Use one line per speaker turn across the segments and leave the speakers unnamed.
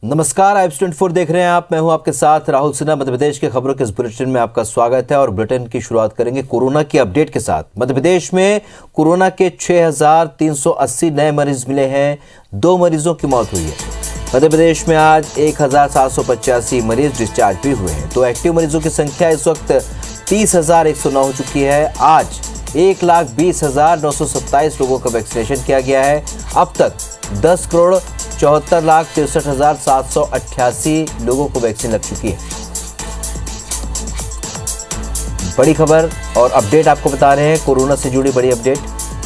नमस्कार, IABS 24 देख रहे हैं आप। मैं हूं आपके साथ राहुल सिन्हा। मध्य प्रदेश के खबरों के इस बुलेटिन में आपका स्वागत है और बुलेटिन की शुरुआत करेंगे कोरोना की अपडेट के साथ। मध्य प्रदेश में कोरोना के 6,380 नए मरीज मिले हैं। 2 मरीजों की मौत हुई है। मध्य प्रदेश में आज 1,785 मरीज डिस्चार्ज भी हुए हैं। तो एक्टिव मरीजों की संख्या इस वक्त 30,109 हो चुकी है। आज 1,20,927 लोगों का वैक्सीनेशन किया गया है। अब तक 10,74,63,788 लोगों को वैक्सीन लग चुकी है। बड़ी खबर और अपडेट आपको बता रहे हैं, कोरोना से जुड़ी बड़ी अपडेट।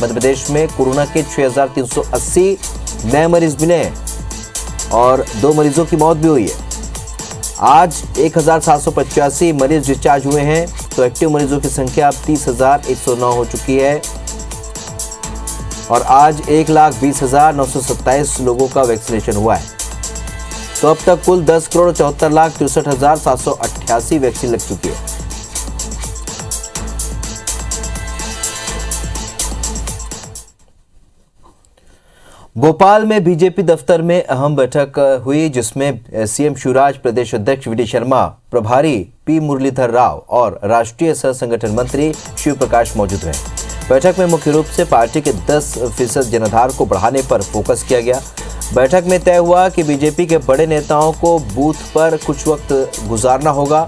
मध्य प्रदेश में कोरोना के 6,380 नए मरीज मिले हैं और 2 मरीजों की मौत भी हुई है। आज 1,785 मरीज डिस्चार्ज हुए हैं। तो एक्टिव मरीजों की संख्या अब 30,109 हो चुकी है और आज 1,20,927 लोगों का वैक्सीनेशन हुआ है। तो अब तक कुल 10,74,63,788 वैक्सीन लग चुकी है। भोपाल में बीजेपी दफ्तर में अहम बैठक हुई, जिसमें सीएम शिवराज, प्रदेश अध्यक्ष वी डी शर्मा, प्रभारी पी मुरलीधर राव और राष्ट्रीय सह संगठन मंत्री शिव प्रकाश मौजूद रहे। बैठक में मुख्य रूप से पार्टी के 10% जनाधार को बढ़ाने पर फोकस किया गया। बैठक में तय हुआ कि बीजेपी के बड़े नेताओं को बूथ पर कुछ वक्त गुजारना होगा।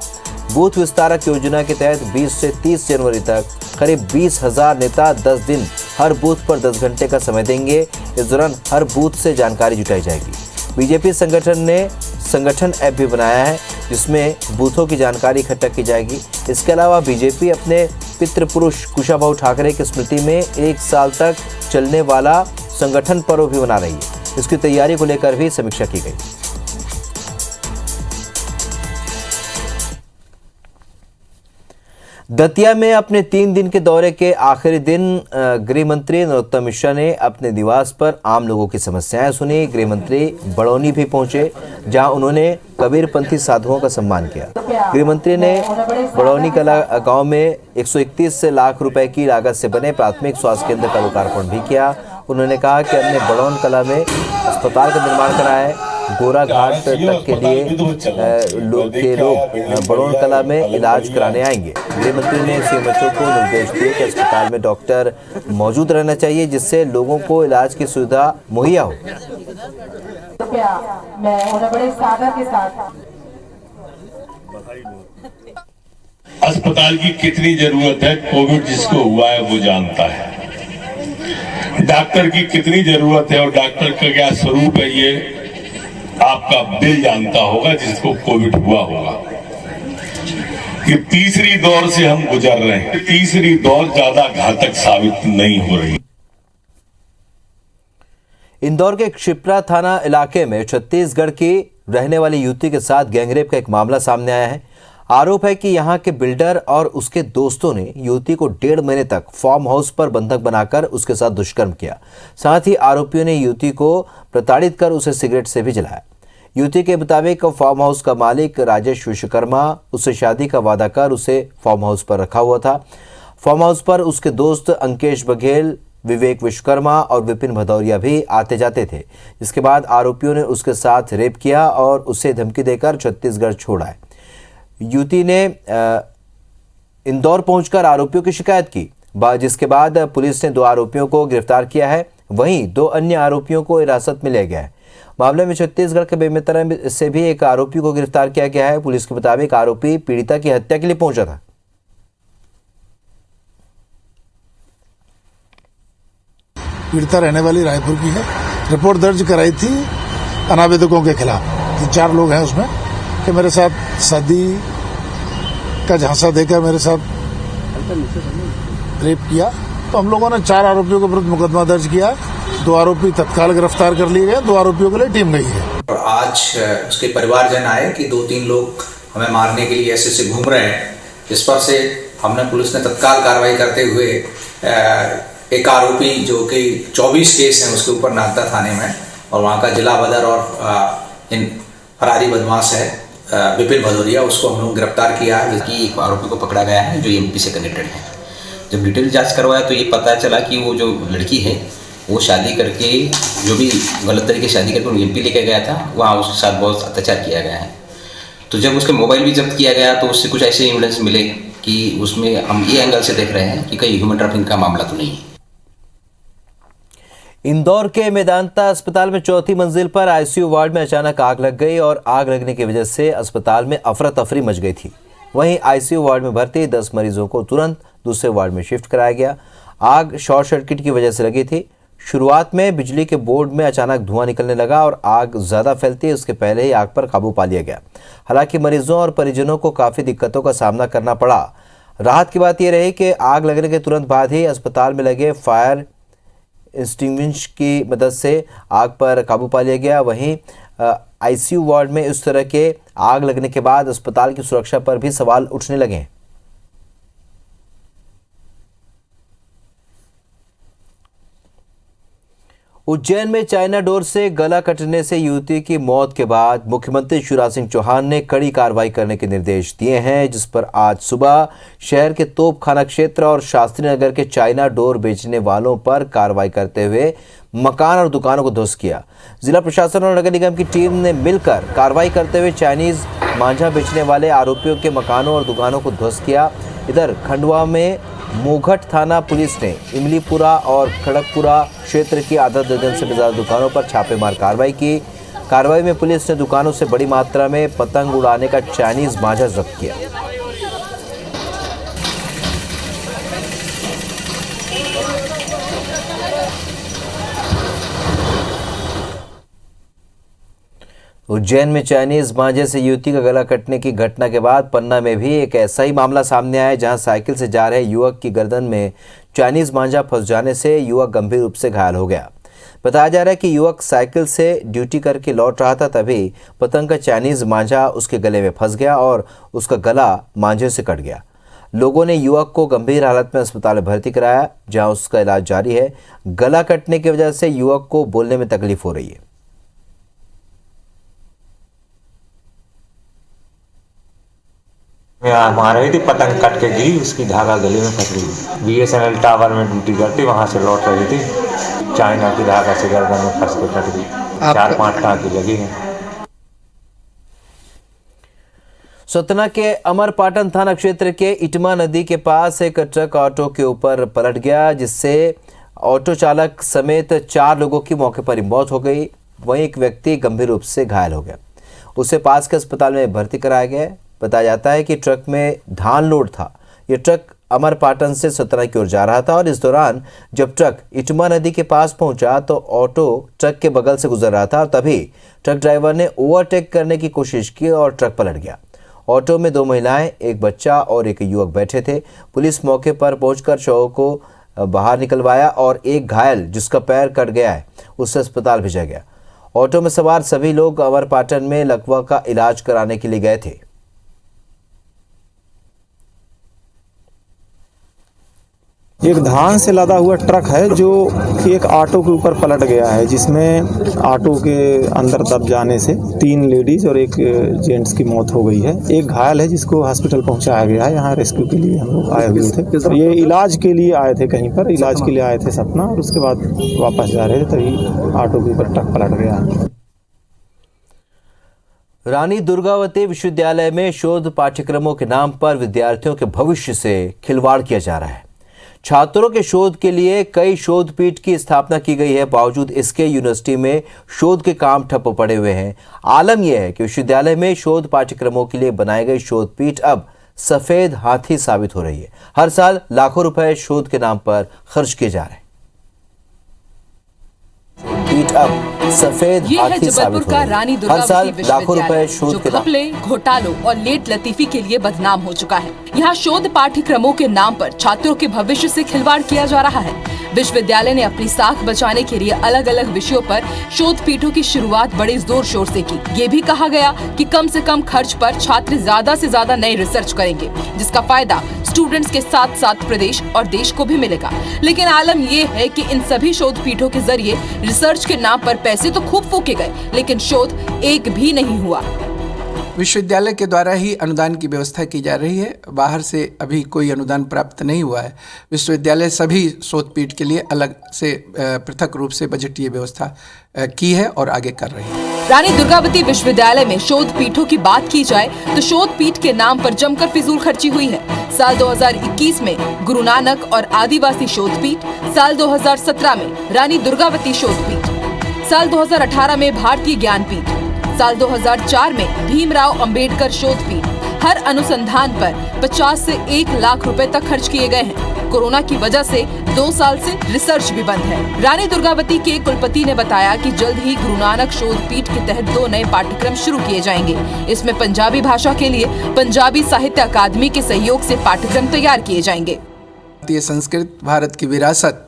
बूथ विस्तारक योजना के तहत 20 से 30 जनवरी तक करीब 20,000 नेता 10 दिन हर बूथ पर 10 घंटे का समय देंगे। इस दौरान हर बूथ से जानकारी जुटाई जाएगी। बीजेपी संगठन ने संगठन ऐप भी बनाया है, जिसमें बूथों की जानकारी इकट्ठा की जाएगी। इसके अलावा बीजेपी अपने पितृपुरुष कुशाभाऊ ठाकरे की स्मृति में 1 साल तक चलने वाला संगठन पर्व भी मना रही है। इसकी तैयारी को लेकर भी समीक्षा की गई। दतिया में अपने 3 दिन के दौरे के आखिरी दिन गृह मंत्री नरोत्तम मिश्रा ने अपने निवास पर आम लोगों की समस्याएं सुनी। गृह मंत्री बड़ौनी भी पहुंचे, जहां उन्होंने कबीरपंथी साधुओं का सम्मान किया। गृह मंत्री ने बड़ौनी कला गांव में 131 लाख रुपए की लागत से बने प्राथमिक स्वास्थ्य केंद्र का लोकार्पण भी किया। उन्होंने कहा कि हमने बड़ौन कला में अस्पताल का निर्माण कराया है। गोरा घाट तक के लिए लोग बड़ौन कला में इलाज कराने आएंगे। गृह मंत्री ने सीएमएचओ को निर्देश दिए कि अस्पताल में डॉक्टर मौजूद रहना चाहिए, जिससे लोगों को इलाज की सुविधा मुहैया हो।
अस्पताल की कितनी जरूरत है, कोविड जिसको हुआ है वो जानता है। डॉक्टर की कितनी जरूरत है और डॉक्टर का क्या स्वरूप है, ये आपका दिल जानता होगा, जिसको कोविड हुआ होगा। कि तीसरी दौर से हम गुजर रहे हैं। तीसरी दौर ज्यादा घातक साबित नहीं हो रही।
इंदौर के क्षिप्रा थाना इलाके में छत्तीसगढ़ की रहने वाली युवती के साथ गैंगरेप का एक मामला सामने आया है। आरोप है कि यहां के बिल्डर और उसके दोस्तों ने युवती को 1.5 महीने तक फार्म हाउस पर बंधक बनाकर उसके साथ दुष्कर्म किया। साथ ही आरोपियों ने युवती को प्रताड़ित कर उसे सिगरेट से भी जलाया। युवती के मुताबिक फार्म हाउस का मालिक राजेश विश्वकर्मा उससे शादी का वादा कर उसे फार्म हाउस पर रखा हुआ था। फार्म हाउस पर उसके दोस्त अंकेश बघेल, विवेक विश्वकर्मा और विपिन भदौरिया भी आते जाते थे। जिसके बाद आरोपियों ने उसके साथ रेप किया और उसे धमकी देकर छत्तीसगढ़ छोड़ा। युवती ने इंदौर पहुंचकर आरोपियों की शिकायत की, जिसके बाद पुलिस ने 2 आरोपियों को गिरफ्तार किया है। वहीं 2 अन्य आरोपियों को हिरासत में लिया गया है। मामले में छत्तीसगढ़ के बेमेतरा से भी एक आरोपी को गिरफ्तार किया गया है। पुलिस के मुताबिक आरोपी पीड़िता की हत्या के लिए पहुंचा था।
पीड़िता रहने वाली रायपुर की है। रिपोर्ट दर्ज कराई थी अनावेदकों के खिलाफ कि 4 लोग हैं उसमें, कि मेरे साथ शादी का झांसा देकर मेरे साथ रेप किया। तो हम लोगों ने 4 आरोपियों के विरुद्ध मुकदमा दर्ज किया। 2 आरोपी तत्काल गिरफ्तार कर लिए गए। 2 आरोपियों के लिए टीम गई है।
और आज उसके परिवारजन आए कि 2-3 लोग हमें मारने के लिए ऐसे घूम रहे हैं। इस पर से हमने पुलिस ने तत्काल कार्रवाई करते हुए एक आरोपी जो कि 24 केस हैं उसके ऊपर नागदा थाने में, और वहाँ का जिला बदर और इन फरारी बदमाश है विपिन भदौरिया, उसको हम लोग गिरफ्तार किया है।
कि एक आरोपी को पकड़ा गया है जो एमपी से कनेक्टेड है। जब डिटेल जांच करवाया तो ये पता चला कि वो जो लड़की है
वो शादी करके जो भी गलत तरीके से शादी करके वो एमपी लेके गया था, वहाँ उसके साथ बहुत अत्याचार किया गया है। तो जब उसके मोबाइल भी जब्त किया गया तो उससे कुछ ऐसे एविडेंस मिले कि उसमें हम ये एंगल से देख रहे हैं कि कहीं ह्यूमन ट्रैफिकिंग का मामला तो नहीं है।
इंदौर के मेदांता अस्पताल में चौथी मंजिल पर आईसीयू वार्ड में अचानक आग लग गई और आग लगने की वजह से अस्पताल में अफरा तफरी मच गई थी। वहीं आईसीयू वार्ड में भर्ती 10 मरीजों को तुरंत दूसरे वार्ड में शिफ्ट कराया गया। आग शॉर्ट सर्किट की वजह से लगी थी। शुरुआत में बिजली के बोर्ड में अचानक धुआं निकलने लगा और आग ज़्यादा फैलती उसके पहले ही आग पर काबू पा लिया गया। हालांकि मरीजों और परिजनों को काफ़ी दिक्कतों का सामना करना पड़ा। राहत की बात यह रही कि आग लगने के तुरंत बाद ही अस्पताल में लगे फायर एक्सटिंग्विश की मदद से आग पर काबू पा लिया गया। वहीं आईसीयू वार्ड में इस तरह के आग लगने के बाद अस्पताल की सुरक्षा पर भी सवाल उठने लगे हैं। उज्जैन में चाइना डोर से गला कटने से युवती की मौत के बाद मुख्यमंत्री शिवराज सिंह चौहान ने कड़ी कार्रवाई करने के निर्देश दिए हैं, जिस पर आज सुबह शहर के तोपखाना क्षेत्र और शास्त्री नगर के चाइना डोर बेचने वालों पर कार्रवाई करते हुए मकान और दुकानों को ध्वस्त किया। जिला प्रशासन और नगर निगम की टीम ने मिलकर कार्रवाई करते हुए चाइनीज मांझा बेचने वाले आरोपियों के मकानों और दुकानों को ध्वस्त किया। इधर खंडवा में मोघट थाना पुलिस ने इमलीपुरा और खड़गपुरा क्षेत्र की आधा दर्जन से ज्यादा दुकानों पर छापेमार कार्रवाई की। कार्रवाई में पुलिस ने दुकानों से बड़ी मात्रा में पतंग उड़ाने का चाइनीज मांझा जब्त किया। उज्जैन में चाइनीज मांझे से युवती का गला कटने की घटना के बाद पन्ना में भी एक ऐसा ही मामला सामने आया, जहां साइकिल से जा रहे युवक की गर्दन में चाइनीज मांझा फंस जाने से युवक गंभीर रूप से घायल हो गया। बताया जा रहा है कि युवक साइकिल से ड्यूटी करके लौट रहा था, तभी पतंग का चाइनीज मांझा उसके गले में फंस गया और उसका गला मांझे से कट गया। लोगों ने युवक को गंभीर हालत में अस्पताल में भर्ती कराया, जहां उसका इलाज जारी है। गला कटने की वजह से युवक को बोलने में तकलीफ हो रही है।
मैं वहाँ रही थी, पतंग कट के गिरी, उसकी धागा गले में फंस गई। बीएसएनएल टावर में ड्यूटी करती, वहाँ से लौट रही थी, चाइना की धागा से गर्दन में फंस के कट गई। 4-5 टाँके लगी हैं।
सतना के अमरपाटन थाना क्षेत्र के इटमा नदी के पास एक ट्रक ऑटो के ऊपर पलट गया, जिससे ऑटो चालक समेत 4 लोगों की मौके पर ही मौत हो गई। वहीं एक व्यक्ति गंभीर रूप से घायल हो गया, उसे पास के अस्पताल में भर्ती कराया गया। बताया जाता है कि ट्रक में धान लोड था। यह ट्रक अमरपाटन से सतना की ओर जा रहा था और इस दौरान जब ट्रक इटमा नदी के पास पहुंचा तो ऑटो ट्रक के बगल से गुजर रहा था और तभी ट्रक ड्राइवर ने ओवरटेक करने की कोशिश की और ट्रक पलट गया। ऑटो में 2 महिलाएं, एक बच्चा और एक युवक बैठे थे। पुलिस मौके पर पहुंचकर शवों को बाहर निकलवाया और एक घायल जिसका पैर कट गया है उसे अस्पताल भेजा गया। ऑटो में सवार सभी लोग अमरपाटन में लकवा का इलाज कराने के लिए गए थे।
एक धान से लदा हुआ ट्रक है जो एक ऑटो के ऊपर पलट गया है, जिसमें ऑटो के अंदर दब जाने से 3 लेडीज और एक जेंट्स की मौत हो गई है। एक घायल है जिसको हॉस्पिटल पहुंचाया गया है। यहाँ रेस्क्यू के लिए हम लोग आए हुए थे। ये इलाज के लिए आए थे, कहीं पर इलाज के लिए आए थे सतना, और उसके बाद वापस जा रहे थे तभी ऑटो के ऊपर ट्रक पलट गया है।
रानी दुर्गावती विश्वविद्यालय में शोध पाठ्यक्रमों के नाम पर विद्यार्थियों के भविष्य से खिलवाड़ किया जा रहा है। छात्रों के शोध के लिए कई शोध पीठ की स्थापना की गई है, बावजूद इसके यूनिवर्सिटी में शोध के काम ठप्प पड़े हुए हैं। आलम यह है कि विश्वविद्यालय में शोध पाठ्यक्रमों के लिए बनाए गए शोध पीठ अब सफेद हाथी साबित हो रही है। हर साल लाखों रुपए शोध के नाम पर खर्च किए जा रहे हैं। पीठ अब सफेद हाथी साबित हो रही है। हर साल लाखों रुपए शोध के
घपले, घोटालों और लेट लतीफी के लिए बदनाम हो चुका है। यहाँ शोध पाठ्यक्रमों के नाम पर छात्रों के भविष्य से खिलवाड़ किया जा रहा है। विश्वविद्यालय ने अपनी साख बचाने के लिए अलग अलग विषयों पर शोध पीठों की शुरुआत बड़े जोर शोर से की। ये भी कहा गया कि कम से कम खर्च पर छात्र ज्यादा से ज्यादा नई रिसर्च करेंगे, जिसका फायदा स्टूडेंट्स के साथ साथ प्रदेश और देश को भी मिलेगा। लेकिन आलम ये है कि इन सभी शोध पीठों के जरिए रिसर्च के नाम पर पैसे तो खूब फूके गए, लेकिन शोध एक भी नहीं हुआ।
विश्वविद्यालय के द्वारा ही अनुदान की व्यवस्था की जा रही है। बाहर से अभी कोई अनुदान प्राप्त नहीं हुआ है। विश्वविद्यालय सभी शोधपीठ के लिए अलग से पृथक रूप से बजटीय व्यवस्था की है और आगे कर रही है।
रानी दुर्गावती विश्वविद्यालय में शोध पीठों की बात की जाए तो शोध पीठ के नाम पर जमकर फिजूल खर्ची हुई है। साल 2021 में गुरु नानक और आदिवासी शोध पीठ, साल 2017 में रानी दुर्गावती शोध पीठ, साल 2018 में भारतीय ज्ञान पीठ, साल 2004 में भीमराव अंबेडकर शोध पीठ। हर अनुसंधान पर 50 से 1 लाख रुपए तक खर्च किए गए हैं। कोरोना की वजह से 2 साल से रिसर्च भी बंद है। रानी दुर्गावती के कुलपति ने बताया कि जल्द ही गुरु नानक शोध पीठ के तहत 2 नए पाठ्यक्रम शुरू किए जाएंगे। इसमें पंजाबी भाषा के लिए पंजाबी साहित्य अकादमी के सहयोग से पाठ्यक्रम तैयार किए जाएंगे।
भारतीय संस्कृत, भारत की विरासत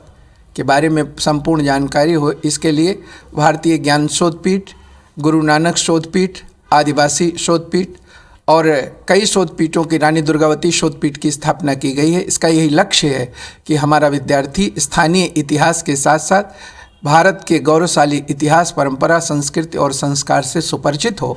के बारे में संपूर्ण जानकारी हो, इसके लिए भारतीय ज्ञान शोध पीठ, गुरु नानक शोध पीठ, आदिवासी शोध पीठ और कई शोध पीठों की रानी दुर्गावती शोध पीठ की स्थापना की गई है। इसका यही लक्ष्य है कि हमारा विद्यार्थी स्थानीय इतिहास के साथ साथ भारत के गौरवशाली इतिहास, परंपरा, संस्कृति और संस्कार से सुपरिचित हो।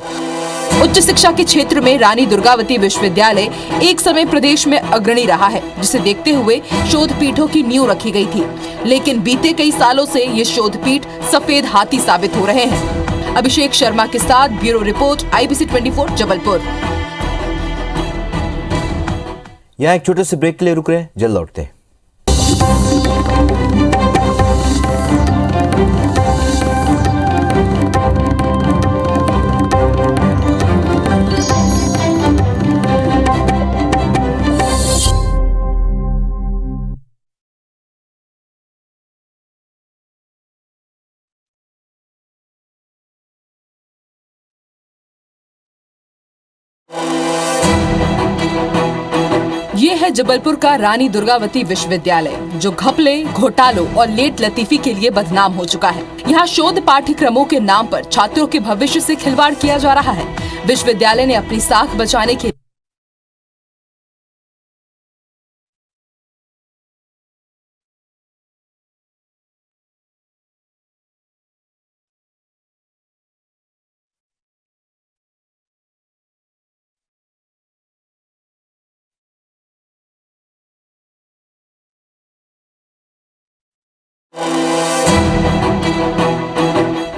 उच्च शिक्षा के क्षेत्र में रानी दुर्गावती विश्वविद्यालय एक समय प्रदेश में अग्रणी रहा है, जिसे देखते हुए शोध पीठों की नींव रखी गई थी। लेकिन बीते कई सालों से ये शोध पीठ सफेद हाथी साबित हो रहे हैं। अभिषेक शर्मा के साथ ब्यूरो रिपोर्ट, IBC 24 जबलपुर।
यहाँ एक छोटे से ब्रेक के लिए रुक रहे हैं, जल्द लौटते हैं।
ये है जबलपुर का रानी दुर्गावती विश्वविद्यालय, जो घपले, घोटालों और लेट लतीफी के लिए बदनाम हो चुका है। यहाँ शोध पाठ्यक्रमों के नाम पर छात्रों के भविष्य से खिलवाड़ किया जा रहा है। विश्वविद्यालय ने अपनी साख बचाने के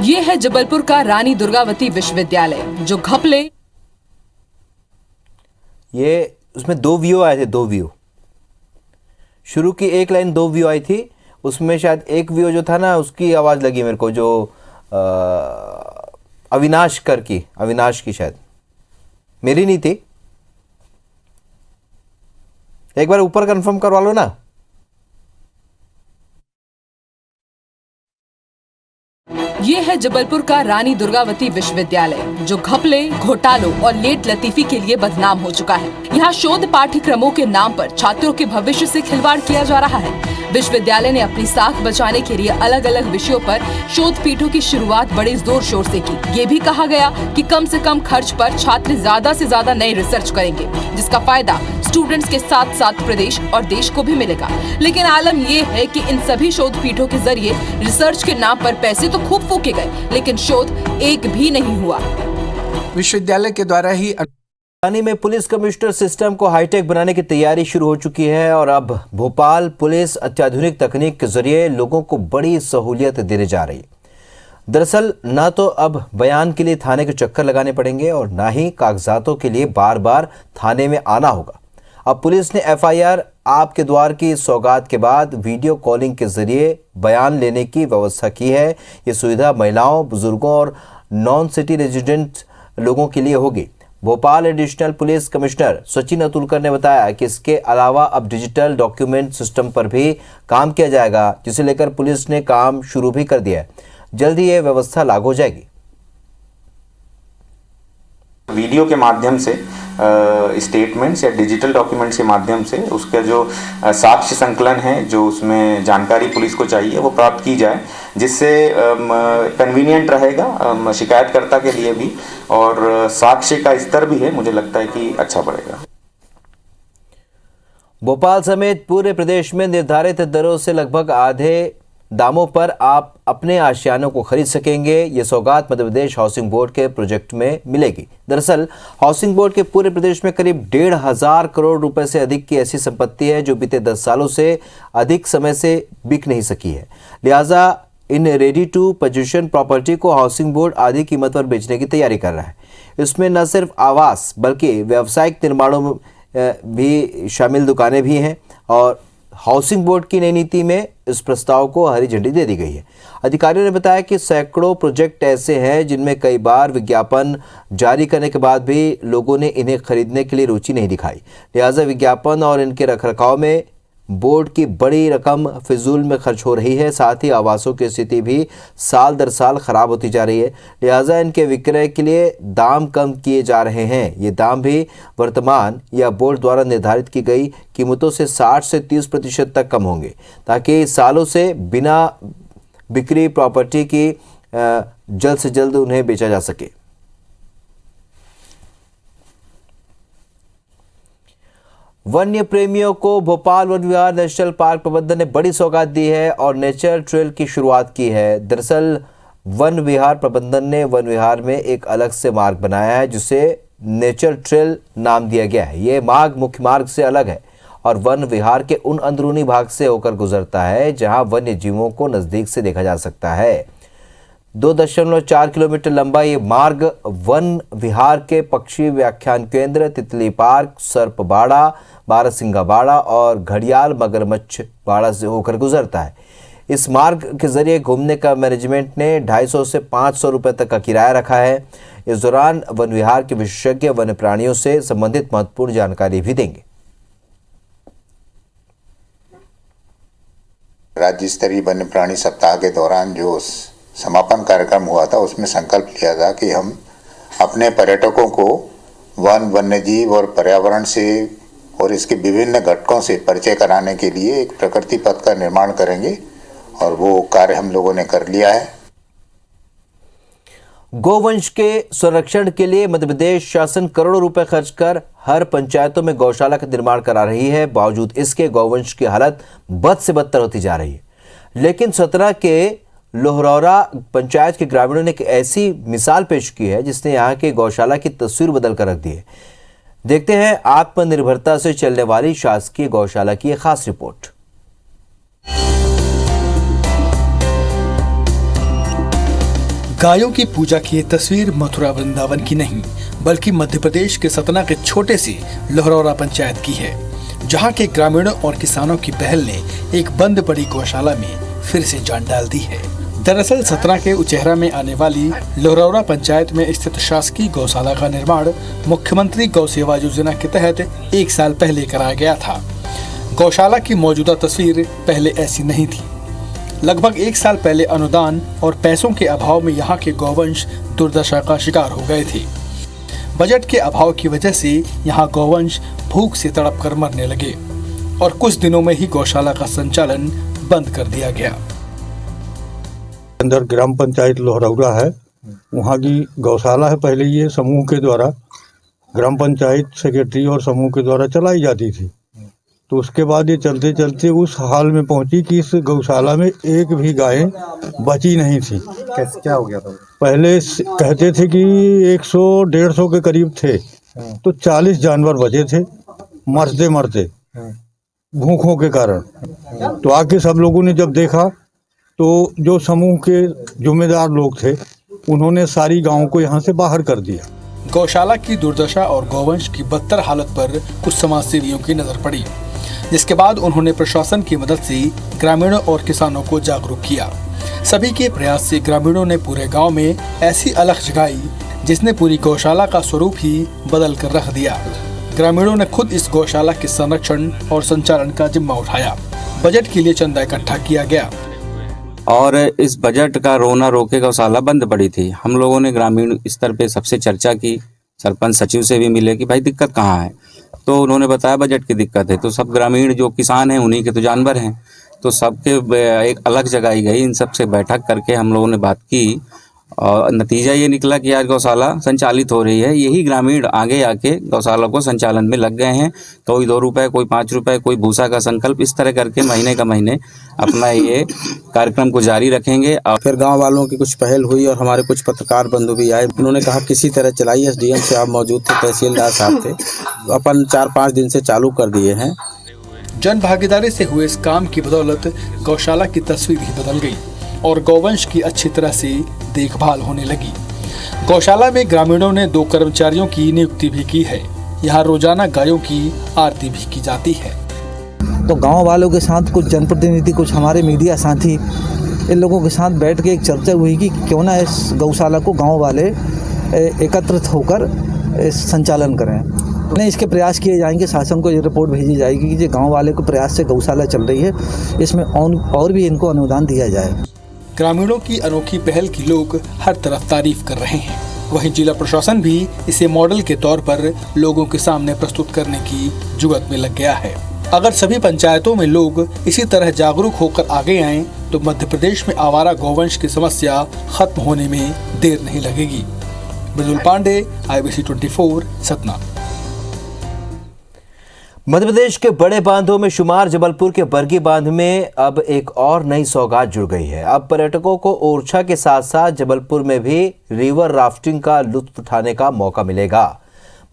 ये है जबलपुर का रानी दुर्गावती विश्वविद्यालय, जो घपले,
ये उसमें 2 व्यू आए थे, 2 व्यू। शुरू की एक लाइन 2 व्यू आई थी, उसमें शायद एक व्यू जो था ना, उसकी आवाज़ लगी मेरे को, जो अविनाश की शायद, मेरी नहीं थी। एक बार ऊपर कंफर्म करवा लो ना।
ये है जबलपुर का रानी दुर्गावती विश्वविद्यालय, जो घपले, घोटालों और लेट लतीफी के लिए बदनाम हो चुका है। यहाँ शोध पाठ्यक्रमों के नाम पर छात्रों के भविष्य से खिलवाड़ किया जा रहा है। विश्वविद्यालय ने अपनी साख बचाने के लिए अलग अलग विषयों पर शोध पीठों की शुरुआत बड़े जोर शोर से की। ये भी कहा गया कि कम से कम खर्च पर छात्र ज्यादा से ज्यादा नई रिसर्च करेंगे, जिसका फायदा स्टूडेंट्स के साथ साथ प्रदेश और देश को भी मिलेगा। लेकिन आलम ये है कि इन सभी शोध पीठों के जरिए रिसर्च के नाम पर पैसे तो खूब फूके गए, लेकिन शोध एक भी नहीं हुआ।
विश्वविद्यालय के द्वारा ही
रानी में पुलिस कमिश्नर सिस्टम को हाईटेक बनाने की तैयारी शुरू हो चुकी है और अब भोपाल पुलिस अत्याधुनिक तकनीक के जरिए लोगों को बड़ी सहूलियत देने जा रही है। दरअसल न तो अब बयान के लिए थाने के चक्कर लगाने पड़ेंगे और ना ही कागजातों के लिए बार बार थाने में आना होगा। अब पुलिस ने FIR आपके द्वार की सौगात के बाद वीडियो कॉलिंग के जरिए बयान लेने की व्यवस्था की है। ये सुविधा महिलाओं, बुजुर्गों और नॉन सिटी रेजिडेंट लोगों के लिए होगी। Bhopal additional police commissioner Sachin Atulkar ने बताया कि इसके अलावा अब डिजिटल डॉक्यूमेंट सिस्टम पर भी काम किया जाएगा, जिसे लेकर पुलिस ने काम शुरू भी कर दिया है। जल्द ही यह व्यवस्था लागू हो जाएगी।
वीडियो के माध्यम से स्टेटमेंट्स या डिजिटल डॉक्यूमेंट्स के माध्यम से उसका जो साक्ष्य संकलन है, जो उसमें जानकारी पुलिस को चाहिए वो प्राप्त की जाए, जिससे कन्वीनियंट रहेगा शिकायतकर्ता के लिए भी और साक्ष्य का स्तर भी है, मुझे लगता है कि अच्छा बढ़ेगा।
भोपाल समेत पूरे प्रदेश में निर्धारित दरों से लगभग आधे दामों पर आप अपने आशियानों को खरीद सकेंगे। ये सौगात मध्य प्रदेश हाउसिंग बोर्ड के प्रोजेक्ट में मिलेगी। दरअसल हाउसिंग बोर्ड के पूरे प्रदेश में करीब 1,500 करोड़ रुपए से अधिक की ऐसी संपत्ति है जो बीते 10 सालों से अधिक समय से बिक नहीं सकी है। लिहाजा इन रेडी टू पोजीशन प्रॉपर्टी को हाउसिंग बोर्ड आधी कीमत पर बेचने की तैयारी कर रहा है। इसमें न सिर्फ आवास बल्कि व्यावसायिक निर्माणों में भी शामिल दुकानें भी हैं और हाउसिंग बोर्ड की नई नीति में इस प्रस्ताव को हरी झंडी दे दी गई है। अधिकारियों ने बताया कि सैकड़ों प्रोजेक्ट ऐसे हैं जिनमें कई बार विज्ञापन जारी करने के बाद भी लोगों ने इन्हें खरीदने के लिए रुचि नहीं दिखाई। लिहाजा विज्ञापन और इनके रखरखाव में बोर्ड की बड़ी रकम फिजूल में खर्च हो रही है। साथ ही आवासों की स्थिति भी साल दर साल खराब होती जा रही है। लिहाजा इनके विक्रय के लिए दाम कम किए जा रहे हैं। ये दाम भी वर्तमान या बोर्ड द्वारा निर्धारित की गई कीमतों से 60 से 30% तक कम होंगे ताकि सालों से बिना बिक्री प्रॉपर्टी की जल्द से जल्द उन्हें बेचा जा सके। वन्य प्रेमियों को भोपाल वन विहार नेशनल पार्क प्रबंधन ने बड़ी सौगात दी है और नेचर ट्रेल की शुरुआत की है। दरअसल वन विहार प्रबंधन ने वन विहार में एक अलग से मार्ग बनाया है जिसे नेचर ट्रेल नाम दिया गया है। ये मार्ग मुख्य मार्ग से अलग है और वन विहार के उन अंदरूनी भाग से होकर गुजरता है जहां वन्य जीवों को नजदीक से देखा जा सकता है। 2.4 किलोमीटर लंबा ये मार्ग वन विहार के पक्षी व्याख्यान केंद्र, तितली पार्क, सर्पबाड़ा, बारहसिंगा बाड़ा और घड़ियाल मगरमच्छ बाड़ा से होकर गुजरता है। इस मार्ग के जरिए घूमने का मैनेजमेंट ने 250 से 500 रुपए तक का किराया रखा है। इस दौरान वन विहार के विशेषज्ञ वन्य प्राणियों से संबंधित महत्वपूर्ण जानकारी भी देंगे।
राज्य स्तरीय वन्य प्राणी सप्ताह के दौरान जो समापन कार्यक्रम हुआ था उसमें संकल्प लिया था कि हम अपने पर्यटकों को वन, वन्यजीव और पर्यावरण से और इसके विभिन्न घटकों से परिचय कराने के लिए एक प्रकृति पथ का निर्माण करेंगे और वो कार्य हम लोगों ने कर लिया है।
गोवंश के संरक्षण के लिए मध्य प्रदेश शासन करोड़ों रुपए खर्च कर हर पंचायतों में गौशाला का निर्माण करा रही है। बावजूद इसके गौवंश की हालत बद से बदतर होती जा रही है। लेकिन सतना के लोहरौरा पंचायत के ग्रामीणों ने एक ऐसी मिसाल पेश की है जिसने यहाँ के गौशाला की तस्वीर बदल कर रख दी है। देखते हैं आत्मनिर्भरता से चलने वाली शासकीय गौशाला की एक खास रिपोर्ट।
गायों की पूजा की ये तस्वीर मथुरा वृंदावन की नहीं बल्कि मध्य प्रदेश के सतना के छोटे से लोहरौरा पंचायत की है, जहां के ग्रामीणों और किसानों की पहल ने एक बंद पड़ी गौशाला में फिर से जान डाल दी है। दरअसल सतना के उचेहरा में आने वाली लोहरौरा पंचायत में स्थित शासकीय गौशाला का निर्माण मुख्यमंत्री गौ सेवा योजना के तहत 1 साल पहले कराया गया था। गौशाला की मौजूदा तस्वीर पहले ऐसी नहीं थी। लगभग 1 साल पहले अनुदान और पैसों के अभाव में यहाँ के गौवंश दुर्दशा का शिकार हो गए थे। बजट के अभाव की वजह से यहाँ गौवंश भूख से तड़प कर मरने लगे और कुछ दिनों में ही गौशाला का संचालन बंद कर दिया गया।
अंदर ग्राम पंचायत लोहरौरा है, वहाँ की गौशाला है। पहले ये समूह के द्वारा ग्राम पंचायत सेक्रेटरी और समूह के द्वारा चलाई जाती थी। तो उसके बाद ये चलते चलते उस हाल में पहुंची कि इस गौशाला में एक भी गाय बची नहीं थी।
कैसे क्या हो गया था?
पहले कहते थे कि 100-150 के करीब थे, तो 40 जानवर बचे थे मरते मरते भूखों के कारण। तो आके सब लोगों ने जब देखा तो जो समूह के जिम्मेदार लोग थे उन्होंने सारी गांवों को यहाँ से बाहर कर दिया।
गौशाला की दुर्दशा और गौवंश की बदतर हालत पर कुछ समाजसेवियों की नजर पड़ी, जिसके बाद उन्होंने प्रशासन की मदद से ग्रामीणों और किसानों को जागरूक किया। सभी के प्रयास से ग्रामीणों ने पूरे गांव में ऐसी अलख जगाई जिसने पूरी गौशाला का स्वरूप ही बदल कर रख दिया। ग्रामीणों ने खुद इस गौशाला के संरक्षण और संचालन का जिम्मा उठाया। बजट के लिए चंदा इकट्ठा किया गया
और इस बजट का रोना रोके गौशाला बंद पड़ी थी। हम लोगों ने ग्रामीण स्तर पे सबसे चर्चा की, सरपंच सचिव से भी मिले कि भाई दिक्कत कहाँ है। तो उन्होंने बताया बजट की दिक्कत है। तो सब ग्रामीण जो किसान हैं उन्हीं के तो जानवर हैं, तो सबके एक अलग जगाई गई। इन सब से बैठक करके हम लोगों ने बात की और नतीजा ये निकला कि आज गौशाला संचालित हो रही है। यही ग्रामीण आगे आके गौशाला को संचालन में लग गए हैं। कोई 2 रुपए, कोई 5 रुपए, कोई भूसा का संकल्प, इस तरह करके महीने का महीने अपना ये कार्यक्रम को जारी रखेंगे। और
फिर गांव वालों की कुछ पहल हुई और हमारे कुछ पत्रकार बंधु भी आए। उन्होंने कहा किसी तरह चलाइए। एसडीएम साहब मौजूद थे, तहसीलदार साहब थे, अपन 4-5 दिन से चालू कर दिए हैं।
जन भागीदारी से हुए इस काम की बदौलत गौशाला की तस्वीर ही बदल गई और गौवंश की अच्छी तरह से देखभाल होने लगी। गौशाला में ग्रामीणों ने 2 कर्मचारियों की नियुक्ति भी की है। यहाँ रोजाना गायों की आरती भी की जाती है।
तो गांव वालों के साथ कुछ जनप्रतिनिधि, कुछ हमारे मीडिया साथी, इन लोगों के साथ बैठ के एक चर्चा हुई कि क्यों ना इस गौशाला को गांव वाले एकत्रित होकर संचालन करें। इसके प्रयास किए जाएंगे। शासन को ये रिपोर्ट भेजी जाएगी कि गांव वाले को प्रयास से गौशाला चल रही है, इसमें और भी इनको अनुदान दिया जाए।
ग्रामीणों की अनोखी पहल की लोग हर तरफ तारीफ कर रहे हैं। वहीं जिला प्रशासन भी इसे मॉडल के तौर पर लोगों के सामने प्रस्तुत करने की जुगत में लग गया है। अगर सभी पंचायतों में लोग इसी तरह जागरूक होकर आगे आएं, तो मध्य प्रदेश में आवारा गौवंश की समस्या खत्म होने में देर नहीं लगेगी। मृदुल पांडे, IBC 24, सतना।
मध्य प्रदेश के बड़े बांधों में शुमार जबलपुर के बरगी बांध में अब एक और नई सौगात जुड़ गई है। अब पर्यटकों को ओरछा के साथ साथ जबलपुर में भी रिवर राफ्टिंग का लुत्फ उठाने का मौका मिलेगा।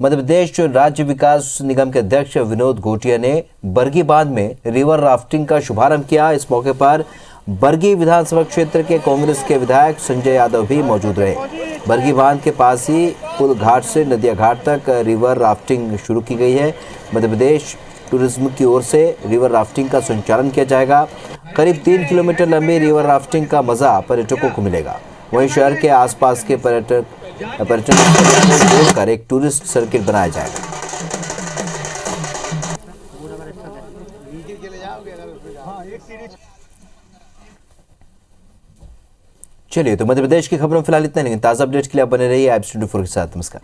मध्य प्रदेश राज्य विकास निगम के अध्यक्ष विनोद घोटिया ने बरगी बांध में रिवर राफ्टिंग का शुभारंभ किया। इस मौके पर बरगी विधानसभा क्षेत्र के कांग्रेस के विधायक संजय यादव भी मौजूद रहे। बरगी बांध के पास ही पुल घाट से नदिया घाट तक रिवर राफ्टिंग शुरू की गई है। मध्य प्रदेश टूरिज्म की ओर से रिवर राफ्टिंग का संचालन किया जाएगा। करीब 3 किलोमीटर लंबी रिवर राफ्टिंग का मजा पर्यटकों को मिलेगा। वहीं शहर के आसपास के पर्यटन को जोड़कर एक टूरिस्ट सर्किट बनाया जाएगा। चलिए, तो मध्य प्रदेश की खबरों में फिलहाल इतना नहीं। ताज़ा अपडेट के लिए आप बने रहिए IBC 24 के साथ। नमस्कार।